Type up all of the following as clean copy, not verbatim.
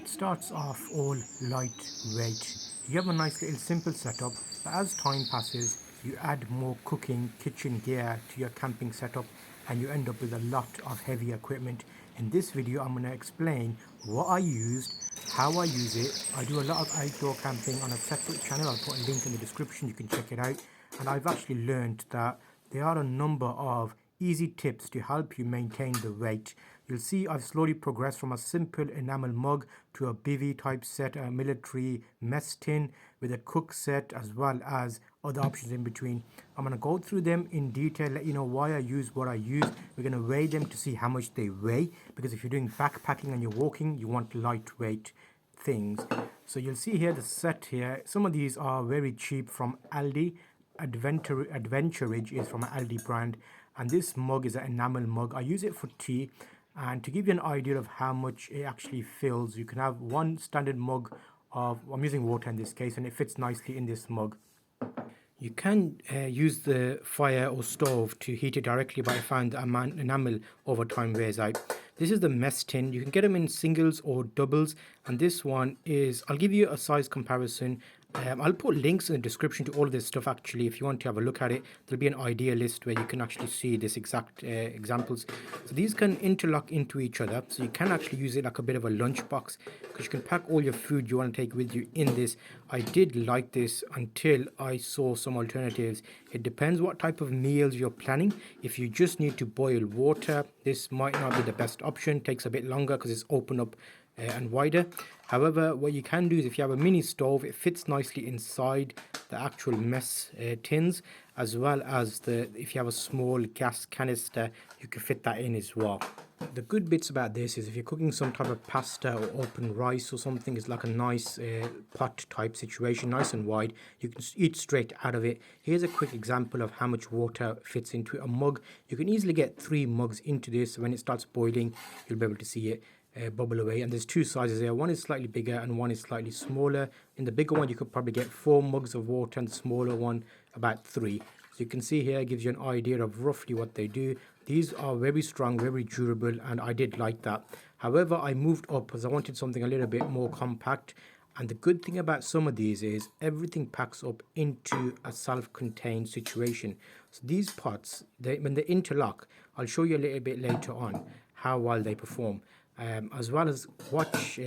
It starts off all lightweight. You have a nice little simple setup, but as time passes, you add more cooking kitchen gear to your camping setup and you end up with a lot of heavy equipment. In this video, I'm going to explain what I used, how I use it. I do a lot of outdoor camping on a separate channel. I'll put a link in the description, you can check it out. And I've actually learned that there are a number of easy tips to help you maintain the weight. You'll see I've slowly progressed from a simple enamel mug to a bivy type set, a military mess tin with a cook set, as well as other options in between. I'm going to go through them in detail, let you know why I use what I use. We're going to weigh them to see how much they weigh, because if you're doing backpacking and you're walking, you want lightweight things. So you'll see here the set here. Some of these are very cheap from Aldi. Adventurage is from an Aldi brand, and this mug is an enamel mug. I use it for tea, and to give you an idea of how much it actually fills, you can have one standard mug of, I'm using water in this case, and it fits nicely in this mug. You can use the fire or stove to heat it directly, but I found that enamel over time wears out. This is the mess tin. You can get them in singles or doubles, and this one is, I'll give you a size comparison. I'll put links in the description to all of this stuff actually. If you want to have a look at it, there'll be an idea list where you can actually see this exact examples. So these can interlock into each other, so you can actually use it like a bit of a lunch box, because you can pack all your food you want to take with you in this. I did like this until I saw some alternatives. It depends what type of meals you're planning. If you just need to boil water, this might not be the best option. It takes a bit longer because it's open up and wider. However, what you can do is if you have a mini stove, it fits nicely inside the actual mess tins, as well as if you have a small gas canister, you can fit that in as well. The good bits about this is if you're cooking some type of pasta or open rice or something, it's like a nice pot type situation, nice and wide. You can eat straight out of it. Here's a quick example of how much water fits into a mug. You can easily get 3 mugs into this. When it starts boiling, you'll be able to see it bubble away. And there's 2 sizes there. One is slightly bigger and one is slightly smaller. In the bigger one, you could probably get 4 mugs of water, and the smaller one about 3. So you can see here, it gives you an idea of roughly what they do. These are very strong, very durable, and I did like that. However, I moved up because I wanted something a little bit more compact. And the good thing about some of these is everything packs up into a self-contained situation. So these pots, when they interlock, I'll show you a little bit later on how well they perform. As well as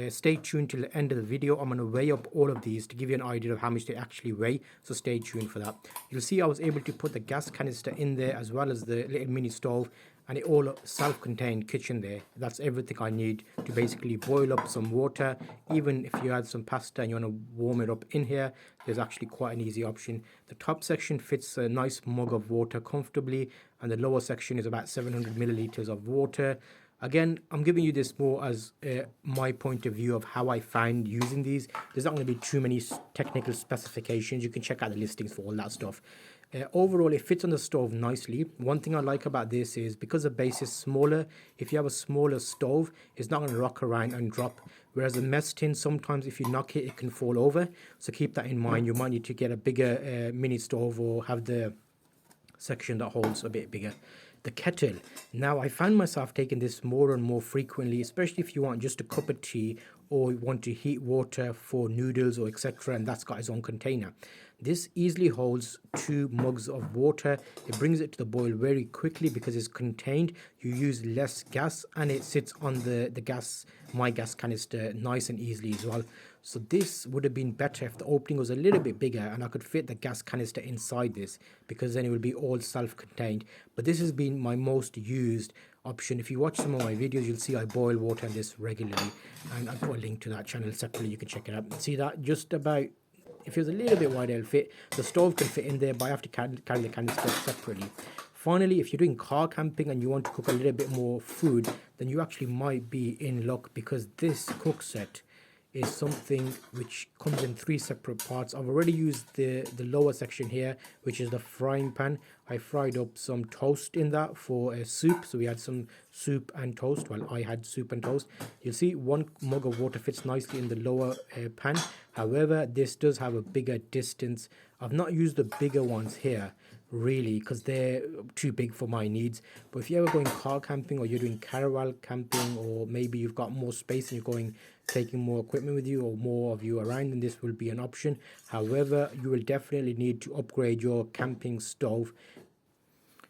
stay tuned till the end of the video. I'm going to weigh up all of these to give you an idea of how much they actually weigh, so stay tuned for that. You'll see I was able to put the gas canister in there as well as the little mini stove, and it all self-contained kitchen there. That's everything I need to basically boil up some water. Even if you had some pasta and you want to warm it up in here, there's actually quite an easy option. The top section fits a nice mug of water comfortably, and the lower section is about 700 milliliters of water. Again, I'm giving you this more as my point of view of how I find using these. There's not going to be too many technical specifications. You can check out the listings for all that stuff. Overall, it fits on the stove nicely. One thing I like about this is because the base is smaller, if you have a smaller stove, it's not going to rock around and drop. Whereas a mess tin, sometimes if you knock it, it can fall over. So keep that in mind. You might need to get a bigger mini stove or have the section that holds a bit bigger. The kettle. Now I find myself taking this more and more frequently, especially if you want just a cup of tea or you want to heat water for noodles or etc., and that's got its own container. This easily holds 2 mugs of water. It brings it to the boil very quickly because it's contained. You use less gas, and it sits on my gas canister nice and easily as well. So this would have been better if the opening was a little bit bigger and I could fit the gas canister inside this, because then it would be all self-contained. But this has been my most used option. If you watch some of my videos, you'll see I boil water in this regularly, and I'll put a link to that channel separately. You can check it out. See that? Just about, if it was a little bit wider, it'll fit. The stove can fit in there, but I have to carry the canister separately. Finally, if you're doing car camping and you want to cook a little bit more food, then you actually might be in luck, because this cook set is something which comes in 3 separate parts. I've already used the lower section here, which is the frying pan. I fried up some toast in that for soup. So we had some soup and toast. Well, I had soup and toast. You'll see 1 mug of water fits nicely in the lower pan. However, this does have a bigger distance. I've not used the bigger ones here really, because they're too big for my needs. But if you're ever going car camping, or you're doing caravan camping, or maybe you've got more space and you're going taking more equipment with you or more of you around, then this will be an option. However, you will definitely need to upgrade your camping stove.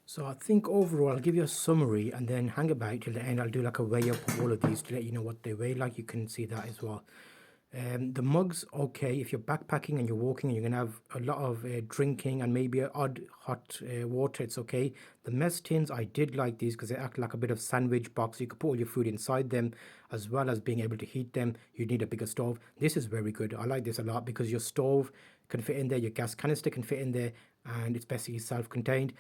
So I think overall, I'll give you a summary and then hang about till the end. I'll do like a weigh up of all of these to let you know what they weigh like. You can see that as well. The mugs, okay, if you're backpacking and you're walking and you're gonna have a lot of drinking and maybe a odd hot water, it's okay. The mess tins, I did like these because they act like a bit of sandwich box. You could put all your food inside them as well as being able to heat them. You need a bigger stove. This is very good. I like this a lot because your stove can fit in there, your gas canister can fit in there, and it's basically self-contained.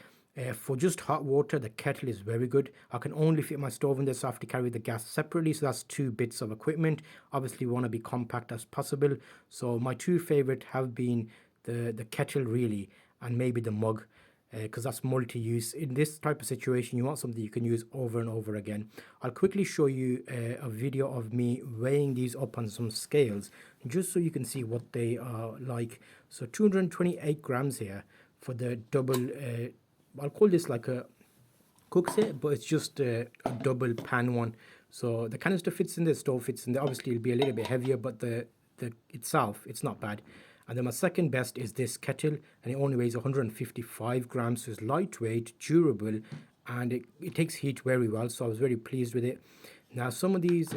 For just hot water, the kettle is very good. I can only fit my stove in there, so I have to carry the gas separately. So that's two bits of equipment. Obviously, we want to be compact as possible. So my two favorite have been the kettle really, and maybe the mug, because that's multi-use. In this type of situation, you want something you can use over and over again. I'll quickly show you a video of me weighing these up on some scales, just so you can see what they are like. So 228 grams here for the double. I'll call this like a cook set, but it's just a double pan one. So the canister fits in there, stove fits in there. Obviously, it'll be a little bit heavier, but the itself, it's not bad. And then my second best is this kettle, and it only weighs 155 grams, so it's lightweight, durable, and it takes heat very well. So I was very pleased with it. Now some of these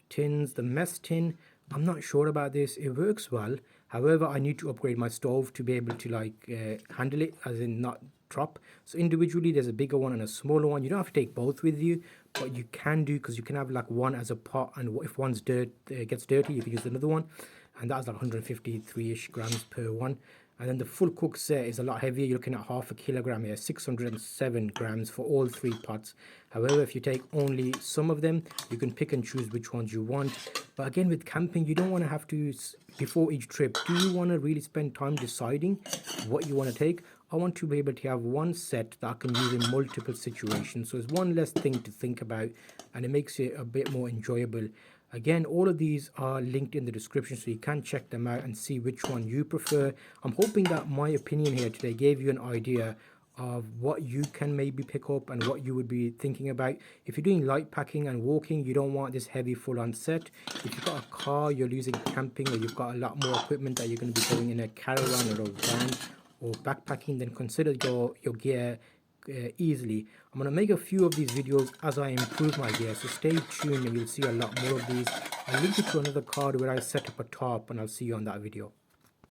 tins, the mess tin, I'm not sure about this. It works well. However, I need to upgrade my stove to be able to like handle it, as in not drop. So individually, there's a bigger one and a smaller one. You don't have to take both with you, but you can do, because you can have like one as a pot, and if one's gets dirty, you can use another one, and that's like 153-ish grams per one. And then the full cook set is a lot heavier. You're looking at half a kilogram here, 607 grams for all three pots. However, if you take only some of them, you can pick and choose which ones you want. But again, with camping, you don't want to have to, before each trip, do you want to really spend time deciding what you want to take? I want to be able to have one set that I can use in multiple situations. So it's one less thing to think about, and it makes it a bit more enjoyable. Again, all of these are linked in the description, so you can check them out and see which one you prefer. I'm hoping that my opinion here today gave you an idea of what you can maybe pick up and what you would be thinking about. If you're doing light packing and walking, you don't want this heavy full-on set. If you've got a car, you're using camping, or you've got a lot more equipment that you're going to be going in a caravan or a van or backpacking, then consider your gear easily. I'm going to make a few of these videos as I improve my gear, so stay tuned and you'll see a lot more of these. I'll link you to another card where I set up a top, and I'll see you on that video.